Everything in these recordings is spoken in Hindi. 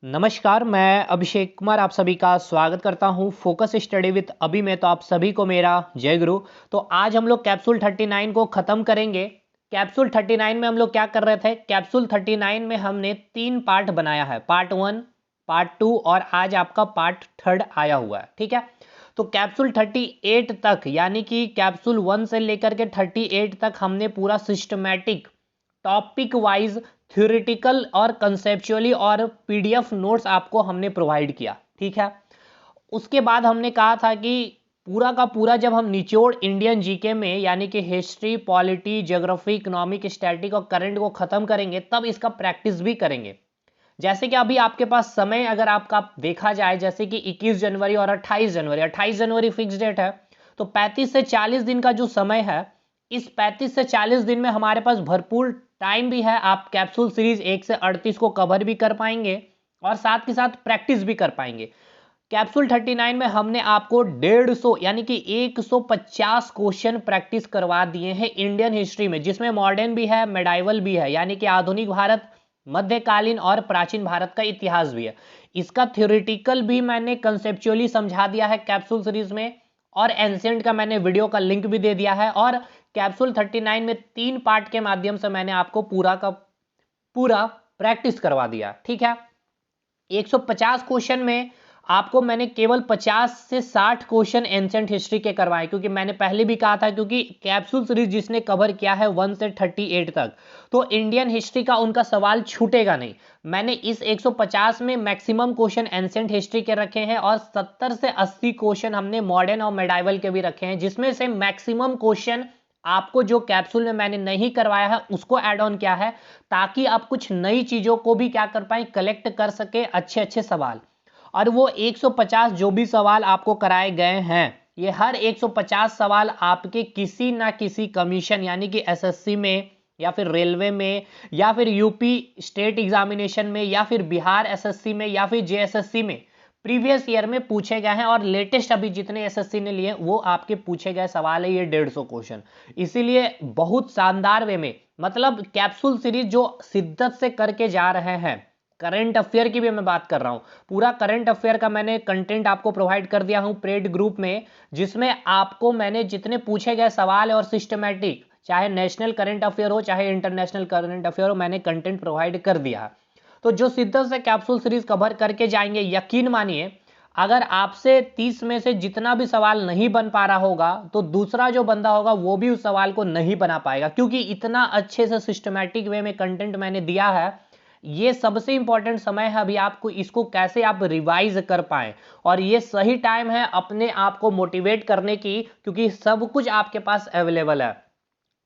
नमस्कार, मैं अभिषेक कुमार आप सभी का स्वागत करता हूं फोकस स्टडी विद अभी में। तो आप सभी को मेरा जय गुरु। तो आज हम लोग कैप्सूल 39 को ख़त्म करेंगे। कैप्सूल 39 में हम लोग क्या कर रहे थे? कैप्सूल 39 में हमने 3 पार्ट बनाया है, पार्ट 1, पार्ट 2 और आज आपका पार्ट 3 आया हुआ है। ठीक है, तो कैप्सूल 38 तक यानी कि कैप्सूल 1 से लेकर के 38 तक हमने पूरा सिस्टमैटिक टॉपिक वाइज थ्योरेटिकल और कंसेप्चुअली और पीडीएफ नोट्स आपको हमने प्रोवाइड किया। ठीक है, उसके बाद हमने कहा था कि पूरा का पूरा जब हम निचोड़ इंडियन जीके में यानी कि history, polity, geography, economic, static और करंट को खत्म करेंगे तब इसका प्रैक्टिस भी करेंगे। जैसे कि अभी आपके पास समय अगर आपका देखा जाए, जैसे कि 21 जनवरी और 28 जनवरी फिक्स डेट है, तो 35 से 40 दिन का जो समय है, इस 35 से 40 दिन में हमारे पास भरपूर टाइम भी है। आप कैप्सूल सीरीज 1 से 38 को कवर भी कर पाएंगे और साथ के साथ प्रैक्टिस भी कर पाएंगे। कैप्सूल 39 में हमने आपको 150 यानी कि 150 क्वेश्चन प्रैक्टिस करवा दिए हैं इंडियन हिस्ट्री में, जिसमें मॉडर्न भी है, मेडाइवल भी है, यानी कि आधुनिक भारत, मध्यकालीन और प्राचीन भारत का इतिहास भी है। इसका थ्योरेटिकल भी मैंने कंसेप्चुअली समझा दिया है कैप्सूल सीरीज में, और एंशिएंट का मैंने वीडियो का लिंक भी दे दिया है। और कैप्सूल 39 में 3 पार्ट के माध्यम से मैंने आपको पूरा का पूरा प्रैक्टिस करवा दिया। ठीक है, 150 क्वेश्चन में आपको मैंने केवल 50 से 60 क्वेश्चन एंशिएंट हिस्ट्री के करवाए, क्योंकि मैंने पहले भी कहा था, क्योंकि कैप्सूल सीरीज जिसने कवर किया है 1 से 38 तक, तो इंडियन हिस्ट्री का उनका सवाल छूटेगा नहीं। मैंने इस 150 में मैक्सिमम क्वेश्चन एंशिएंट हिस्ट्री के रखे हैं और 70 से 80 क्वेश्चन हमने मॉडर्न और मेडाइवल के भी रखे हैं, जिसमें से मैक्सिमम क्वेश्चन आपको जो कैप्सूल में मैंने नहीं करवाया है उसको ऐड ऑन किया है, ताकि आप कुछ नई चीजों को भी क्या कर पाए, कलेक्ट कर सके अच्छे अच्छे सवाल। और वो 150 जो भी सवाल आपको कराए गए हैं, ये हर 150 सवाल आपके किसी ना किसी कमीशन यानी कि एसएससी में या फिर रेलवे में या फिर यूपी स्टेट एग्जामिनेशन में या फिर बिहार एसएससी में या फिर जेएसएससी में प्रीवियस ईयर में पूछे गए हैं, और लेटेस्ट अभी जितने एसएससी ने लिए वो आपके पूछे गए सवाल है, ये 150 क्वेश्चन। इसीलिए बहुत शानदार वे में, मतलब कैप्सूल सीरीज जो शिद्दत से करके जा रहे हैं। करंट अफेयर की भी मैं बात कर रहा हूं, पूरा करंट अफेयर का मैंने कंटेंट आपको प्रोवाइड कर दिया हूं प्रेड ग्रुप में, जिसमें आपको मैंने जितने पूछे गए सवाल है और सिस्टमैटिक, चाहे नेशनल करंट अफेयर हो चाहे इंटरनेशनल करंट अफेयर हो, मैंने कंटेंट प्रोवाइड कर दिया है। तो जो शिद्दत से कैप्सूल सीरीज कवर करके जाएंगे, यकीन मानिए अगर आपसे 30 में से जितना भी सवाल नहीं बन पा रहा होगा, तो दूसरा जो बंदा होगा वो भी उस सवाल को नहीं बना पाएगा, क्योंकि इतना अच्छे से सिस्टमैटिक वे में कंटेंट मैंने दिया है। ये सबसे इंपॉर्टेंट समय है अभी आपको, इसको कैसे आप रिवाइज कर पाएं, और ये सही टाइम है अपने आप को मोटिवेट करने की, क्योंकि सब कुछ आपके पास अवेलेबल है।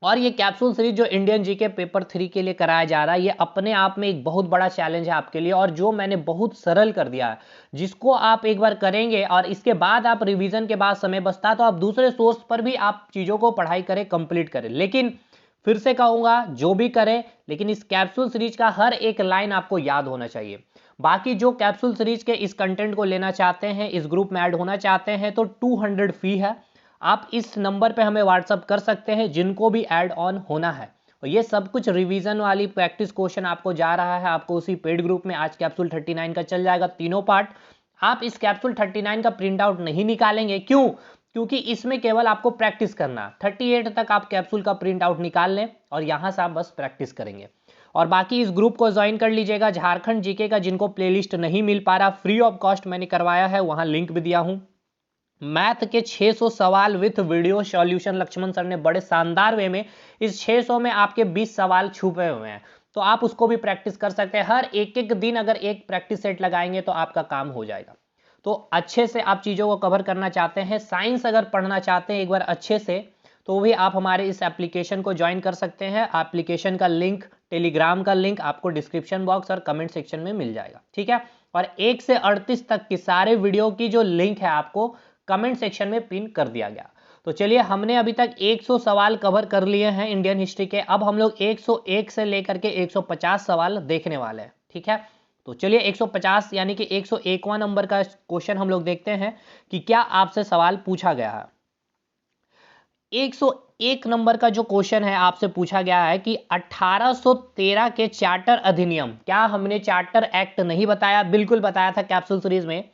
और ये कैप्सूल सीरीज जो इंडियन जीके पेपर 3 के लिए कराया जा रहा है, ये अपने आप में एक बहुत बड़ा चैलेंज है आपके लिए, और जो मैंने बहुत सरल कर दिया है, जिसको आप एक बार करेंगे और इसके बाद आप रिवीजन के बाद समय बचता तो आप दूसरे सोर्स पर भी आप चीज़ों को पढ़ाई करें, कंप्लीट करें। लेकिन फिर से कहूँगा, जो भी करें लेकिन इस कैप्सूल सीरीज का हर एक लाइन आपको याद होना चाहिए। बाकी जो कैप्सूल सीरीज के इस कंटेंट को लेना चाहते हैं, इस ग्रुप में ऐड होना चाहते हैं, तो 200 फी है। आप इस नंबर पे हमें व्हाट्सअप कर सकते हैं जिनको भी ऐड ऑन होना है। और ये सब कुछ रिवीजन वाली प्रैक्टिस क्वेश्चन आपको जा रहा है, आपको उसी पेड ग्रुप में आज कैप्सूल 39 का चल जाएगा, तीनों पार्ट। आप इस कैप्सूल 39 का प्रिंट आउट नहीं निकालेंगे, क्यों? क्योंकि इसमें केवल आपको प्रैक्टिस करना, 38 तक आप कैप्सूल का प्रिंट आउट निकाल लें और यहां से आप बस प्रैक्टिस करेंगे। और बाकी इस ग्रुप को ज्वाइन कर लीजिएगा। झारखंड जीके का जिनको प्लेलिस्ट नहीं मिल पा रहा, फ्री ऑफ कॉस्ट मैंने करवाया है, वहां लिंक भी दिया हूं। मैथ के 600 सवाल with video solution Lakshman sir ने बड़े शानदार वे में, इस 600 में आपके 20 सवाल छुपे हुए हैं, तो आप उसको भी प्रैक्टिस कर सकते हैं। हर एक एक दिन अगर एक प्रैक्टिस सेट लगाएंगे तो आपका काम हो जाएगा। तो अच्छे से आप चीज़ों को कवर करना चाहते हैं, साइंस अगर पढ़ना चाहते हैं एक बार अच्छे से, तो भी आप हमारे इस एप्लीकेशन को ज्वाइन कर सकते हैं। एप्लीकेशन का लिंक, टेलीग्राम का लिंक आपको डिस्क्रिप्शन बॉक्स और कमेंट सेक्शन में मिल जाएगा। ठीक है, और 1 से 38 तक की सारे वीडियो की जो लिंक है आपको कमेंट सेक्शन में पिन कर दिया गया। तो चलिए, हमने अभी तक 100 सवाल कवर कर लिए हैं इंडियन हिस्ट्री के। अब हम लोग 101 से लेकर के 150 सवाल देखने वाले हैं। ठीक है, तो चलिए 150 यानी कि 101वां नंबर का क्वेश्चन हम लोग देखते हैं कि क्या आपसे सवाल पूछा गया है। 1 नंबर का जो क्वेश्चन है आपसे पूछा गया है कि 1813 के चार्टर अधिनियम, क्या हमने चार्टर एक्ट नहीं बताया? बिल्कुल बताया था कैप्सूल सीरीज में।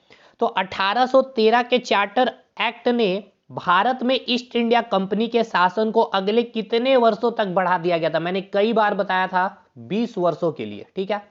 तो 1813 के चार्टर एक्ट ने भारत में ईस्ट इंडिया कंपनी के शासन को अगले कितने वर्षों तक बढ़ा दिया गया था? मैंने कई बार बताया था 20 वर्षों के लिए, ठीक है।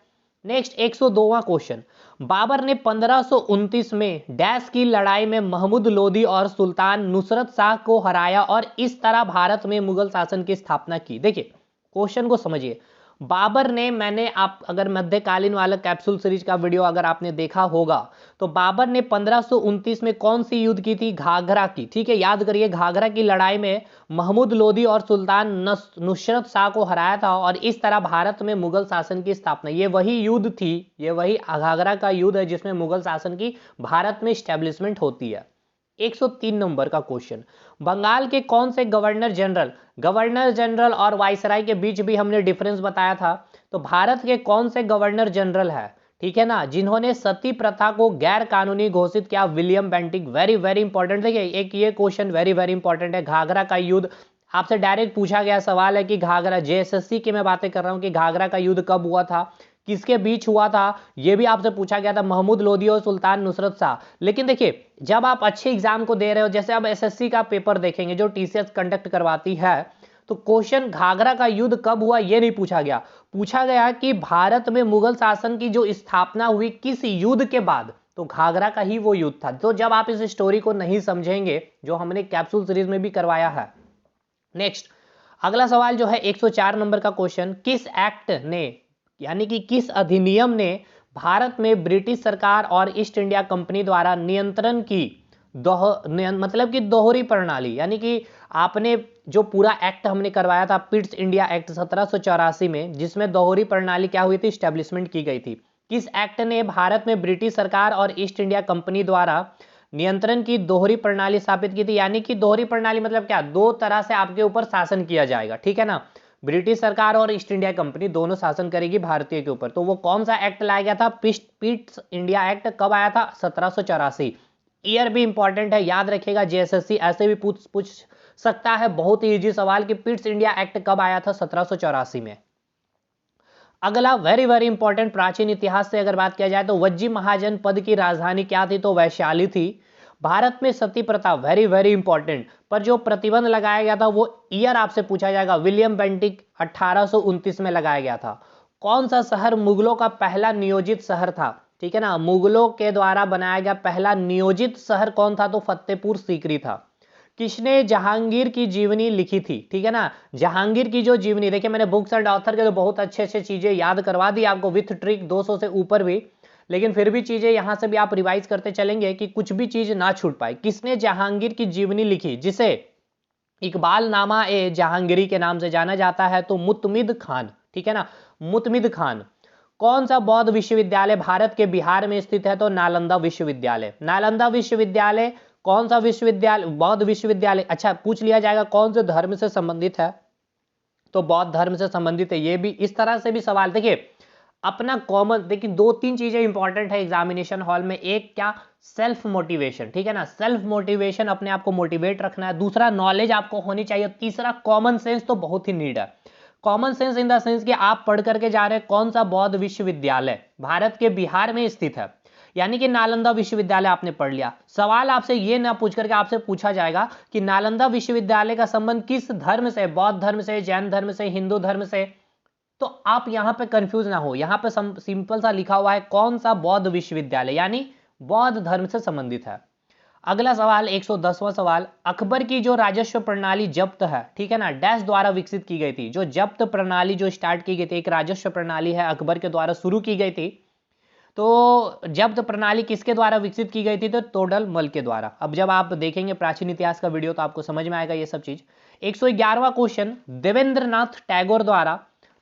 नेक्स्ट 102वां क्वेश्चन, बाबर ने 1529 में डैश की लड़ाई में महमूद लोदी और सुल्तान नुसरत शाह को हराया और इस तरह भारत में मुगल शासन की स्थापना की। देखिए क्वेश्चन को समझिए, बाबर ने, मैंने आप अगर मध्यकालीन वाला कैप्सूल सीरीज का वीडियो अगर आपने देखा होगा तो बाबर ने 1529 में कौन सी युद्ध की थी? घाघरा की, ठीक है, याद करिए। घाघरा की लड़ाई में महमूद लोदी और सुल्तान नुसरत शाह को हराया था और इस तरह भारत में मुगल शासन की स्थापना, ये वही युद्ध थी, ये वही घाघरा का युद्ध है जिसमें मुगल शासन की भारत में स्टैब्लिशमेंट होती है। 103 नंबर का क्वेश्चन, बंगाल के कौन से गवर्नर जनरल और वायसराय के बीच भी हमने डिफरेंस बताया था। तो भारत के कौन से गवर्नर जनरल है, ठीक है ना, जिन्होंने सती प्रथा को गैर कानूनी घोषित किया? William Bentinck. Very very important. देखिए एक ये क्वेश्चन वेरी वेरी इंपॉर्टेंट है। घाघरा का युद्ध आपसे डायरेक्ट पूछा गया सवाल है कि घाघरा, जेएसएससी की मैं बातें कर रहा हूं कि घाघरा का युद्ध कब हुआ था, किसके बीच हुआ था, यह भी आपसे पूछा गया था, महमूद लोदी और सुल्तान नुसरत शाह। लेकिन देखिए जब आप अच्छे एग्जाम को दे रहे हो, जैसे अब एसएससी का पेपर देखेंगे जो टीसीएस कंडक्ट करवाती है, तो क्वेश्चन घाघरा का युद्ध कब हुआ यह नहीं पूछा गया, पूछा गया कि भारत में मुगल शासन की जो स्थापना हुई किस युद्ध के बाद, तो घाघरा का ही वो युद्ध था। तो जब आप इस स्टोरी को नहीं समझेंगे जो हमने कैप्सूल सीरीज में भी करवाया है। नेक्स्ट अगला सवाल जो है 104 नंबर का क्वेश्चन, किस एक्ट ने, यानी कि किस अधिनियम ने भारत में ब्रिटिश सरकार और ईस्ट इंडिया कंपनी द्वारा नियंत्रण की मतलब कि दोहरी प्रणाली, यानी कि आपने जो पूरा एक्ट हमने करवाया था पिट्स इंडिया एक्ट 1784 में, जिसमें दोहरी प्रणाली क्या हुई थी, स्टैब्लिशमेंट की गई थी। किस एक्ट ने भारत में ब्रिटिश सरकार और ईस्ट इंडिया कंपनी द्वारा नियंत्रण की दोहरी प्रणाली स्थापित की थी? यानी कि दोहरी प्रणाली मतलब क्या, दो तरह से आपके ऊपर शासन किया जाएगा, ठीक है ना, ब्रिटिश सरकार और ईस्ट इंडिया कंपनी दोनों शासन करेगी भारतीय के ऊपर। तो वो कौन सा एक्ट लाया गया था? Pitt's India act. कब आया था? 1784। ईयर भी इंपॉर्टेंट है, याद रखिएगा, जेएसएससी ऐसे भी पूछ सकता है, बहुत ही इजी सवाल कि पिट्स इंडिया एक्ट कब आया था? 1784 में। अगला वेरी वेरी इंपॉर्टेंट, प्राचीन इतिहास से अगर बात किया जाए तो वज्जी महाजन पद की राजधानी क्या थी? तो वैशाली थी। भारत में सती प्रथा, वेरी वेरी इंपॉर्टेंट, पर जो प्रतिबंध लगाया गया था वो ईयर आपसे पूछा जाएगा। विलियम बेंटिक 1829 में लगाया गया था। कौन सा शहर मुगलों का पहला नियोजित शहर था? ठीक है ना, मुगलों के द्वारा बनाया गया पहला नियोजित शहर कौन था? तो फतेहपुर सीकरी था। किसने जहांगीर की जीवनी लिखी थी? ठीक है ना, जहांगीर की जो जीवनी, देखिए मैंने बुक्स एंड ऑथर के तो बहुत अच्छे अच्छे चीजें याद करवा दी आपको विथ ट्रिक 200 से ऊपर भी, लेकिन फिर भी चीजें यहां से भी आप रिवाइज करते चलेंगे कि कुछ भी चीज ना छूट पाए। किसने जहांगीर की जीवनी लिखी, जिसे इकबाल नामा ए जहांगीरी के नाम से जाना जाता है? तो मुतमिद खान, ठीक है ना, मुतमिद खान। कौन सा बौद्ध विश्वविद्यालय भारत के बिहार में स्थित है? तो नालंदा विश्वविद्यालय। नालंदा विश्वविद्यालय कौन सा विश्वविद्यालय? बौद्ध विश्वविद्यालय। अच्छा, पूछ लिया जाएगा कौन से धर्म से संबंधित है? तो बौद्ध धर्म से संबंधित है। ये भी इस तरह से भी सवाल, देखिए अपना कॉमन, देखिए दो तीन चीजें इंपॉर्टेंट है एग्जामिनेशन हॉल में। एक क्या, सेल्फ मोटिवेशन, ठीक है ना, सेल्फ मोटिवेशन, अपने आप को मोटिवेट रखना है। दूसरा नॉलेज आपको होनी चाहिए। तीसरा कॉमन सेंस तो बहुत ही नीड है। Common sense in the sense कि आप पढ़ करके जा रहे हैं कौन सा बौद्ध विश्वविद्यालय भारत के बिहार में स्थित है, यानी कि नालंदा विश्वविद्यालय आपने पढ़ लिया। सवाल आपसे ये ना पूछ करके आपसे पूछा जाएगा कि नालंदा विश्वविद्यालय का संबंध किस धर्म से? बौद्ध धर्म से, जैन धर्म से, हिंदू धर्म से? तो आप यहां पे कंफ्यूज ना हो, यहां पे सिंपल सा लिखा हुआ है कौन सा बौद्ध विश्वविद्यालय, यानी बौद्ध धर्म से संबंधित है। अगला सवाल 110वां सवाल, अकबर की जो राजस्व प्रणाली जब्त है, ठीक है ना, डैश द्वारा विकसित की गई थी? जो जब्त प्रणाली जो स्टार्ट की गई थी, एक राजस्व प्रणाली है अकबर के द्वारा शुरू की गई थी। तो जब्त प्रणाली किसके द्वारा विकसित की गई थी? तो तोडरमल के द्वारा। अब जब आप देखेंगे प्राचीन इतिहास का वीडियो तो आपको समझ में आएगा ये सब चीज। 111वां क्वेश्चन, देवेंद्रनाथ टैगोर द्वारा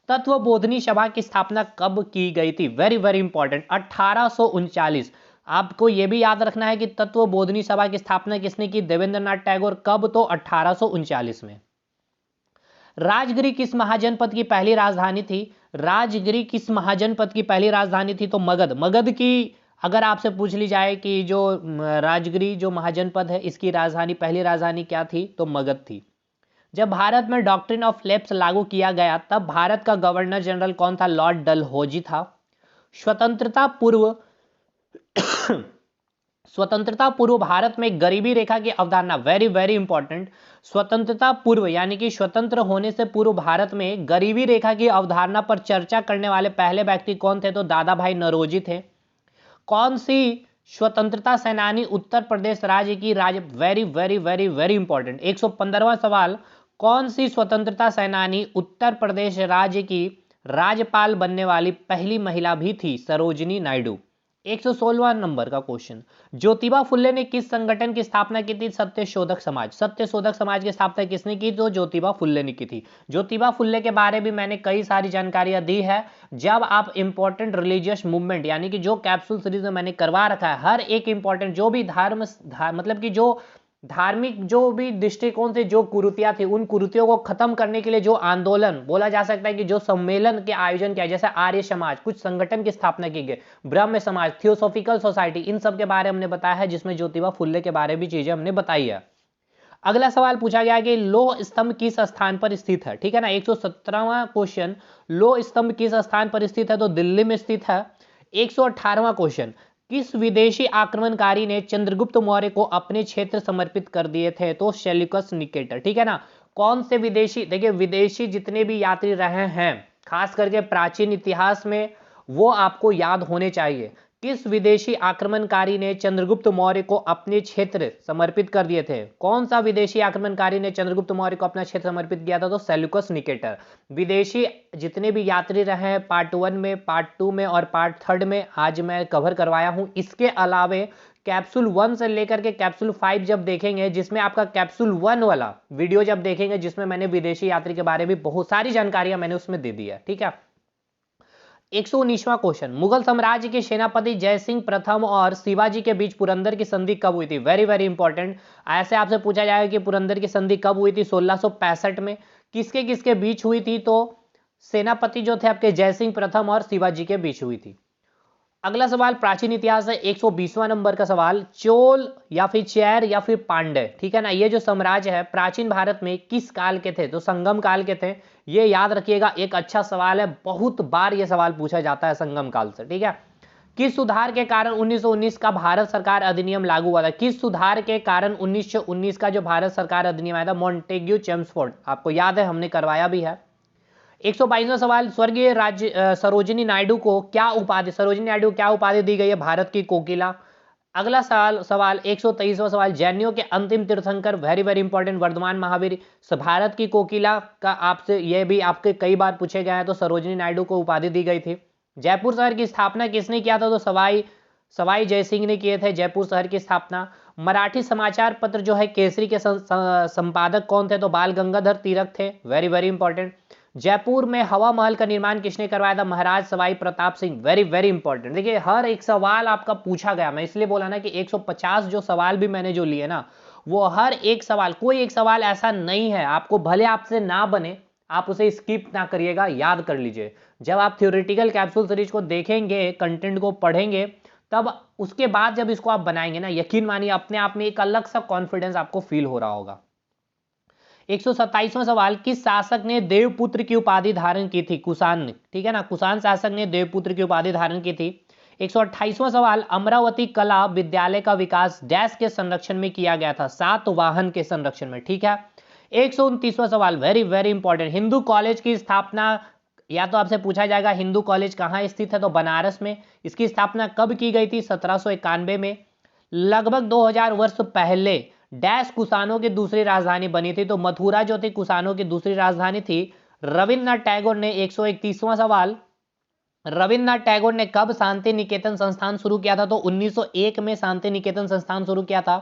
तत्वबोधनी सभा की स्थापना कब की गई थी? Very very important, 1839। आपको यह भी याद रखना है कि तत्वबोधनी सभा की स्थापना किसने की? देवेंद्रनाथ टैगोर। कब? तो 1839 में। राजगिरी किस महाजनपद की पहली राजधानी थी? राजगिरी किस महाजनपद की पहली राजधानी थी? तो मगध। मगध की अगर आपसे पूछ ली जाए कि जो राजगिरी जो महाजनपद है इसकी राजधानी, पहली राजधानी क्या थी? तो मगध थी। जब भारत में डॉक्ट्रिन ऑफ लैप्स लागू किया गया तब भारत का गवर्नर जनरल कौन था? लॉर्ड डलहौजी था। स्वतंत्रता पूर्व स्वतंत्रता पूर्व भारत में गरीबी रेखा की अवधारणा, वेरी वेरी इंपॉर्टेंट, स्वतंत्रता पूर्व यानी कि स्वतंत्र होने से पूर्व भारत में गरीबी रेखा की अवधारणा पर चर्चा करने वाले पहले व्यक्ति कौन थे? तो दादा भाई नौरोजी थे। कौन सी स्वतंत्रता सेनानी उत्तर प्रदेश राज्य की very very very very important, 115वां सवाल, कौन सी स्वतंत्रता सेनानी उत्तर प्रदेश राज्य की राज्यपाल बनने वाली पहली महिला भी थी? सरोजिनी नायडू। 116वां नंबर का क्वेश्चन, ज्योतिबा फुल्ले ने किस संगठन की स्थापना की थी? सत्यशोधक समाज। सत्यशोधक समाज की स्थापना किसने की? तो ज्योतिबा फुल्ले ने की थी। ज्योतिबा फुल्ले के बारे में मैंने कई सारी जानकारियां दी है। जब आप इंपॉर्टेंट रिलीजियस मूवमेंट यानी कि जो कैप्सूल सीरीज में मैंने करवा रखा है, हर एक इंपॉर्टेंट जो भी मतलब कि जो धार्मिक जो भी दृष्टिकोण से जो कुरीतियां थी, उन कुरीतियों को खत्म करने के लिए जो आंदोलन बोला जा सकता है कि जो सम्मेलन के आयोजन किया, जैसे आर्य समाज, कुछ संगठन की स्थापना की गई, ब्रह्म समाज, थियोसॉफिकल सोसाइटी, इन सब के बारे में हमने बताया है, जिसमें ज्योतिबा फुल्ले के बारे में चीजें हमने बताई है। अगला सवाल पूछा गया कि लौह स्तंभ किस स्थान पर स्थित है? ठीक है ना, 117वां क्वेश्चन, लौह स्तंभ किस स्थान पर स्थित है? तो दिल्ली में स्थित है। 118वां क्वेश्चन, किस विदेशी आक्रमणकारी ने चंद्रगुप्त मौर्य को अपने क्षेत्र समर्पित कर दिए थे? तो सेल्यूकस निकेटर। ठीक है ना, कौन से विदेशी, देखिए विदेशी जितने भी यात्री रहे हैं खास करके प्राचीन इतिहास में, वो आपको याद होने चाहिए। किस विदेशी आक्रमणकारी ने चंद्रगुप्त मौर्य को अपने क्षेत्र समर्पित कर दिए थे? कौन सा विदेशी आक्रमणकारी ने चंद्रगुप्त मौर्य को अपना क्षेत्र समर्पित किया था? तो सेल्यूकस निकेटर। विदेशी जितने भी यात्री रहे हैं पार्ट 1 में, पार्ट 2 में और पार्ट 3 में आज मैं कवर करवाया हूं। इसके अलावे कैप्सूल 1 से लेकर के कैप्सूल 5 जब देखेंगे, जिसमें आपका कैप्सूल 1 वाला वीडियो जब देखेंगे, जिसमें मैंने विदेशी यात्री के बारे में बहुत सारी जानकारियां मैंने उसमें दे दी है। ठीक है। 119वां क्वेश्चन, मुगल साम्राज्य के सेनापति जयसिंह प्रथम और शिवाजी के बीच पुरंदर की संधि कब हुई थी? वेरी वेरी इंपॉर्टेंट, ऐसे आपसे पूछा जाएगा कि पुरंदर की संधि कब हुई थी? 1665 में। किसके किसके बीच हुई थी? तो सेनापति जो थे आपके जयसिंह प्रथम और शिवाजी के बीच हुई थी। अगला सवाल प्राचीन इतिहास है, 120वां नंबर का सवाल, चोल या फिर चैर या फिर पांड्य, ठीक है ना, ये जो साम्राज्य है प्राचीन भारत में किस काल के थे? तो संगम काल के थे। ये याद रखिएगा, एक अच्छा सवाल है, बहुत बार ये सवाल पूछा जाता है संगम काल से। ठीक है। किस सुधार के कारण 1919 का भारत सरकार अधिनियम लागू हुआ था? किस सुधार के कारण 1919 का जो भारत सरकार अधिनियम आया था? मॉन्टेग्यू चेम्सफोर्ड, आपको याद है, हमने करवाया भी है। 122वां सवाल, स्वर्गीय सरोजिनी नायडू को क्या उपाधि, सरोजिनी नायडू को क्या उपाधि दी गई है? भारत की कोकिला। अगला सवाल 123वां सवाल, जैनियों के अंतिम तीर्थंकर, very very important, Vardhaman Mahavir. Bharat की कोकिला का आपसे ये भी आपके कई बार पूछे गए हैं, तो सरोजिनी नायडू को उपाधि दी गई थी। जयपुर शहर की स्थापना किसने किया था? तो सवाई जयसिंह ने किए थे जयपुर शहर की स्थापना। मराठी समाचार पत्र जो है केसरी के संपादक कौन थे? तो बाल गंगाधर तिलक थे, वेरी वेरी इंपॉर्टेंट। जयपुर में हवा महल का निर्माण किसने करवाया था? Maharaj Sawai Pratap Singh, very very important. देखिए हर एक सवाल आपका पूछा गया, मैं इसलिए बोला ना कि 150 जो सवाल भी मैंने जो लिए ना, वो हर एक सवाल, कोई एक सवाल ऐसा नहीं है, आपको भले आपसे ना बने, आप उसे स्किप ना करिएगा, याद कर लीजिए। जब आप थ्योरेटिकल कैप्सूल सीरीज को देखेंगे, कंटेंट को पढ़ेंगे, तब उसके बाद जब इसको आप बनाएंगे ना, यकीन मानिए अपने आप में एक अलग सा कॉन्फिडेंस आपको फील हो रहा होगा। 127वां सवाल, किस शासक ने देवपुत्र की उपाधि धारण की थी? कुषाण ने, ठीक है ना, कुषाण शासक ने देवपुत्र की उपाधि धारण की थी। 128वां सवाल, अमरावती कला विद्यालय का विकास डैश के संरक्षण में किया गया था? सातवाहन के संरक्षण में। ठीक है। 129वां सवाल, very very important, Hindu college की स्थापना, या तो आपसे पूछा जाएगा हिंदू कॉलेज कहाँ स्थित है? तो बनारस में। इसकी स्थापना कब की गई थी? 1791 में। लगभग 2000 वर्ष पहले डैश कुषाणों की दूसरी राजधानी बनी थी? तो मथुरा जो थी कुषाणों की दूसरी राजधानी थी। रविन्द्रनाथ टैगोर ने, 131वां सवाल, रविन्द्रनाथ टैगोर ने कब शांति निकेतन संस्थान शुरू किया था? तो 1901 में शांति निकेतन संस्थान शुरू किया था।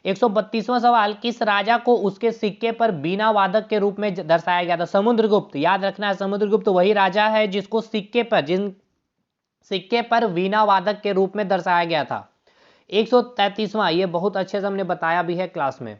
132वां सवाल, किस राजा को उसके सिक्के पर बीना वादक के रूप में दर्शाया गया था? समुद्रगुप्त, याद रखना है, समुद्रगुप्त वही राजा है जिसको जिन सिक्के पर वीणा वादक के रूप में दर्शाया गया था। 133वां, ये बहुत अच्छे से हमने बताया भी है क्लास में,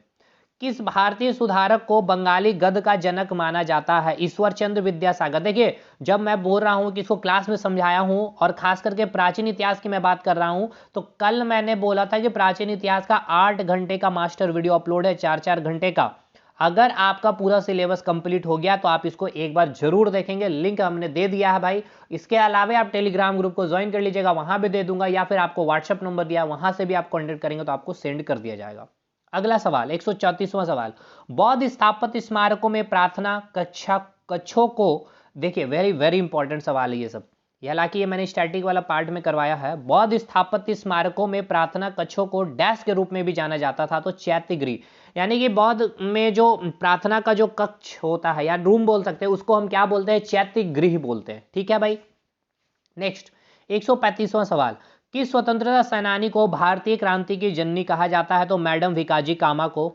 किस भारतीय सुधारक को बंगाली गद्य का जनक माना जाता है? ईश्वर चंद्र विद्यासागर। देखिए जब मैं बोल रहा हूं कि इसको क्लास में समझाया हूं, और खास करके प्राचीन इतिहास की मैं बात कर रहा हूं, तो कल मैंने बोला था कि प्राचीन इतिहास का 8 घंटे का मास्टर वीडियो अपलोड है, 4-4 घंटे का। अगर आपका पूरा सिलेबस कंप्लीट हो गया तो आप इसको एक बार जरूर देखेंगे, लिंक हमने दे दिया है भाई। इसके अलावा आप टेलीग्राम ग्रुप को ज्वाइन कर लीजिएगा, वहां भी दे दूंगा, या फिर आपको व्हाट्सएप नंबर दिया वहां से भी आप कॉन्टेक्ट करेंगे तो आपको सेंड कर दिया जाएगा। अगला सवाल 134वां सवाल, बौद्ध स्थापत्य स्मारकों में प्रार्थना कक्षों को, देखिए वेरी वेरी इंपॉर्टेंट सवाल है ये सब, हालांकि ये मैंने स्टैटिक वाला पार्ट में करवाया है। बौद्ध स्थापत्य स्मारकों में प्रार्थना कक्षों को डैश के रूप में भी जाना जाता था, तो चैत्यगृह, यानी कि बौद्ध में जो प्रार्थना का जो कक्ष होता है या रूम बोल सकते हैं उसको हम क्या बोलते हैं, चैत्यगृह बोलते हैं। ठीक है भाई। नेक्स्ट 135वां सवाल, किस स्वतंत्रता सेनानी को भारतीय क्रांति की जननी कहा जाता है, तो मैडम भिकाजी कामा को।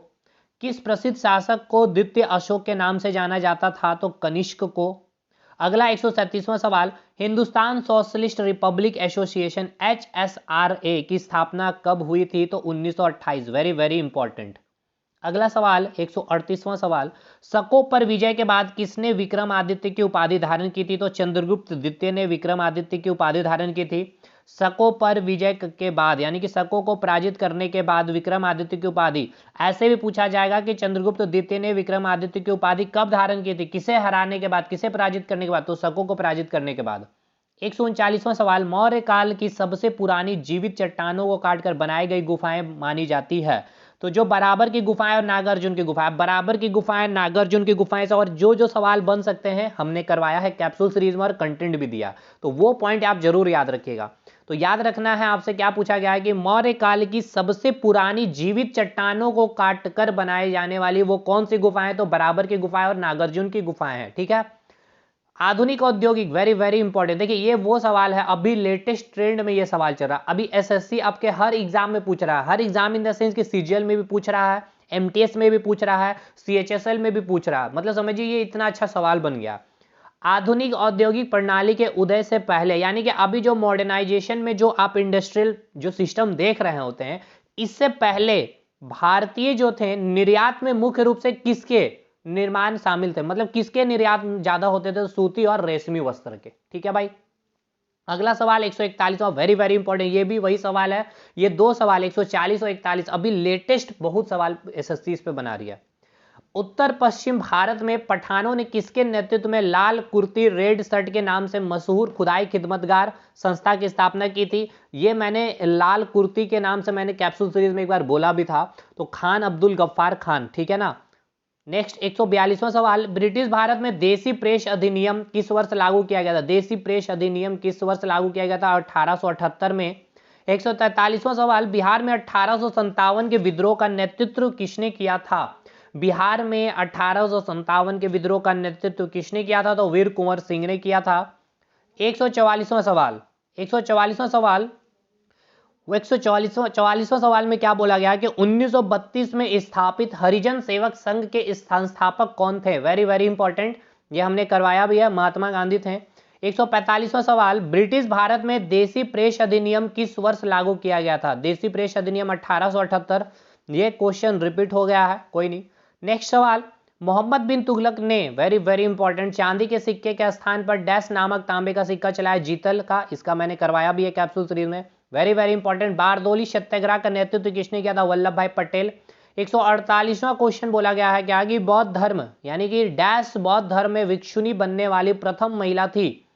किस प्रसिद्ध शासक को द्वितीय अशोक के नाम से जाना जाता था, तो कनिष्क को। अगला 137वां सवाल, Hindustan socialist Republic association HSRA की स्थापना कब हुई थी, तो 1928, वेरी वेरी इंपॉर्टेंट। अगला सवाल 138वां सवाल, शकों पर विजय के बाद किसने विक्रमादित्य की उपाधि धारण की थी, तो चंद्रगुप्त द्वितीय ने विक्रमादित्य की उपाधि धारण की थी। शकों पर विजय के बाद, यानी कि शकों को पराजित करने के बाद विक्रमादित्य की उपाधि, ऐसे भी पूछा जाएगा कि चंद्रगुप्त द्वितीय ने विक्रमादित्य की उपाधि कब धारण की थी, किसे हराने के बाद, किसे पराजित करने के बाद, तो शकों को पराजित करने के बाद। 139वां सवाल, मौर्य काल की सबसे पुरानी जीवित चट्टानों को काटकर बनाई गई गुफाएं मानी जाती है, तो जो बराबर की गुफाएं और नागार्जुन की गुफाएं, बराबर की गुफाएं नागार्जुन की गुफाएं से, और जो जो सवाल बन सकते हैं हमने करवाया है कैप्सूल सीरीज में और कंटेंट भी दिया, तो वो पॉइंट आप जरूर याद रखिएगा। तो याद रखना है आपसे, क्या पूछा गया है कि मौर्य काल की सबसे पुरानी जीवित चट्टानों को काटकर बनाए जाने वाली वो कौन सी गुफाएं, तो बराबर की गुफाएं और नागार्जुन की गुफाएं हैं। ठीक है। आधुनिक औद्योगिक, वेरी वेरी इंपॉर्टेंट, देखिए ये वो सवाल है, अभी लेटेस्ट ट्रेंड में ये सवाल चल रहा है, अभी एसएससी आपके हर एग्जाम में पूछ रहा है, हर एग्जाम इन द सेंस कि सीजीएल में भी पूछ रहा है, एमटीएस में भी पूछ रहा है, सीएचएसएल में भी पूछ रहा है, मतलब समझिए ये इतना अच्छा सवाल बन गया। आधुनिक औद्योगिक प्रणाली के उदय से पहले, यानी कि अभी जो मॉडर्नाइजेशन में जो आप इंडस्ट्रियल जो सिस्टम देख रहे होते हैं, इससे पहले भारतीय जो थे निर्यात में मुख्य रूप से किसके निर्माण शामिल थे, मतलब किसके निर्यात ज्यादा होते थे, तो सूती और रेशमी वस्त्र के। ठीक है भाई। अगला सवाल 141वां, वेरी वेरी इंपॉर्टेंट, ये भी वही सवाल है, ये दो सवाल 140 और 41 अभी लेटेस्ट बहुत सवाल एसएससी इस पे बना रही है। उत्तर पश्चिम भारत में पठानों ने किसके नेतृत्व में लाल कुर्ती रेड शर्ट के नाम से मशहूर खुदाई खिदमतगार संस्था की स्थापना की थी, ये मैंने लाल कुर्ती के नाम से मैंने कैप्सूल सीरीज में एक बार बोला भी था, तो खान अब्दुल गफ्फार खान। ठीक है ना। नेक्स्ट 142वां सवाल, ब्रिटिश भारत में देसी प्रेस अधिनियम किस वर्ष लागू किया गया था, देसी प्रेस अधिनियम किस वर्ष लागू किया गया था, 1878 में। 143वां सवाल, बिहार में 1857 के विद्रोह का नेतृत्व किसने किया था, बिहार में 1857 के विद्रोह का नेतृत्व किसने किया था, तो वीर कुंवर सिंह ने किया था। 144वां सवाल, 144वां सवाल, वो 144वां सवाल में क्या बोला गया कि 1932 में स्थापित हरिजन सेवक संघ के संस्थापक कौन थे, वेरी वेरी इंपॉर्टेंट, ये हमने करवाया भी है, महात्मा गांधी थे। 145वां सवाल, ब्रिटिश भारत में देसी प्रेस अधिनियम किस वर्ष लागू किया गया था, देसी प्रेस अधिनियम 1878, ये क्वेश्चन रिपीट हो गया है, कोई नहीं। नेक्स्ट सवाल, मोहम्मद बिन तुगलक ने, वेरी वेरी इंपॉर्टेंट, चांदी के सिक्के के स्थान पर डैश नामक तांबे का सिक्का चलाया, जीतल का, इसका मैंने करवाया भी है कैप्सूल सीरीज में, very very important. Bardoli Satyagraha का नेतृत्व किसने किया था, वल्लभ भाई पटेल। 148वां क्वेश्चन बोला गया है क्या कि बौद्ध धर्म, यानी कि डैश बौद्ध धर्म में भिक्षुणी बनने वाली प्रथम महिला थी,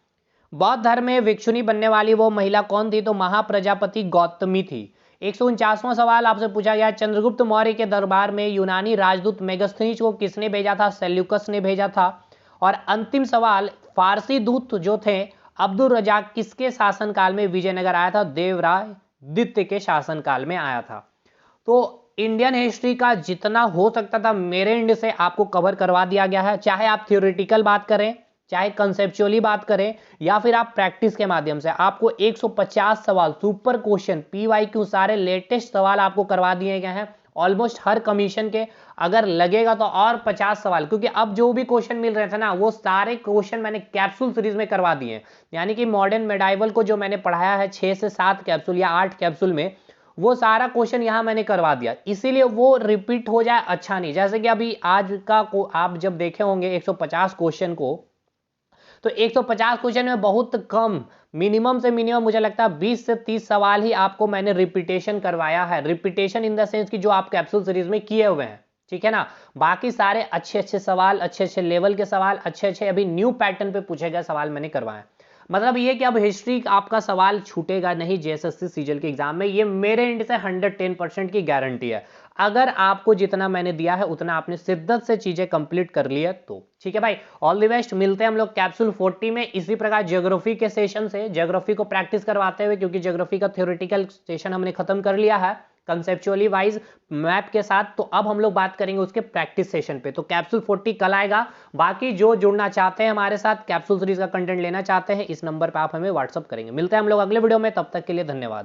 बौद्ध धर्म में भिक्षुणी बनने वाली वो महिला कौन थी, तो महाप्रजापति गौतमी थी। 149वां सवाल आपसे पूछा गया, चंद्रगुप्त मौर्य के दरबार में यूनानी राजदूत मेगस्थनीज को किसने भेजा था, सेल्यूकस ने भेजा था। और अंतिम सवाल, फारसी दूत जो थे अब्दुल रजाक किसके शासनकाल में विजयनगर आया था, देवराय द्वितीय के शासनकाल में आया था। तो इंडियन हिस्ट्री का जितना हो सकता था मेरे एंड से आपको कवर करवा दिया गया है, चाहे आप थ्योरेटिकल बात करें, चाहे कंसेप्चुअली बात करें, या फिर आप प्रैक्टिस के माध्यम से, आपको 150 सवाल सुपर क्वेश्चन PYQ सारे लेटेस्ट सवाल आपको करवा दिए गए हैं ऑलमोस्ट हर कमीशन के। अगर लगेगा तो और 50 सवाल, क्योंकि अब जो भी क्वेश्चन मिल रहे थे ना वो सारे क्वेश्चन मैंने कैप्सूल सीरीज में करवा दिए, यानी कि मॉडर्न मेडाइवल को जो मैंने पढ़ाया है 6 से 7 कैप्सूल या 8 कैप्सूल में, वो सारा क्वेश्चन यहां मैंने करवा दिया, इसीलिए वो रिपीट हो जाए अच्छा नहीं। जैसे कि अभी आज का को आप जब देखे होंगे 150 क्वेश्चन को, तो 150 क्वेश्चन में बहुत कम, मिनिमम से मिनिमम मुझे लगता है 20 से 30 सवाल ही आपको मैंने रिपीटेशन करवाया है, रिपीटेशन इन द सेंस कि जो आप कैप्सूल सीरीज में किए हुए हैं। ठीक है ना। बाकी सारे अच्छे अच्छे सवाल, अच्छे अच्छे लेवल के सवाल, अच्छे अच्छे अभी न्यू पैटर्न पे पूछे गए सवाल मैंने करवाए। मतलब ये कि अब हिस्ट्री आपका सवाल छूटेगा नहीं जेएसएससी सीजीएल के एग्जाम में, ये मेरे एंड से 110% की गारंटी है। अगर आपको जितना मैंने दिया है उतना आपने शिद्दत से चीजें कंप्लीट कर ली है तो ठीक है भाई। ऑल द बेस्ट, मिलते हैं हम लोग कैप्सूल 40 में इसी प्रकार ज्योग्राफी के सेशन से, ज्योग्राफी को प्रैक्टिस करवाते हुए, क्योंकि ज्योग्राफी का थ्योरेटिकल सेशन हमने खत्म कर लिया है कंसेप्चुअली वाइज मैप के साथ। तो अब हम लोग बात करेंगे उसके प्रैक्टिस सेशन पे। तो कैप्सूल 40 कल आएगा। बाकी जो जुड़ना चाहते हैं हमारे साथ, कैप्सूल सीरीज का कंटेंट लेना चाहते हैं, इस नंबर पे आप हमें व्हाट्सअप करेंगे। मिलते हैं हम लोग अगले वीडियो में, तब तक के लिए धन्यवाद।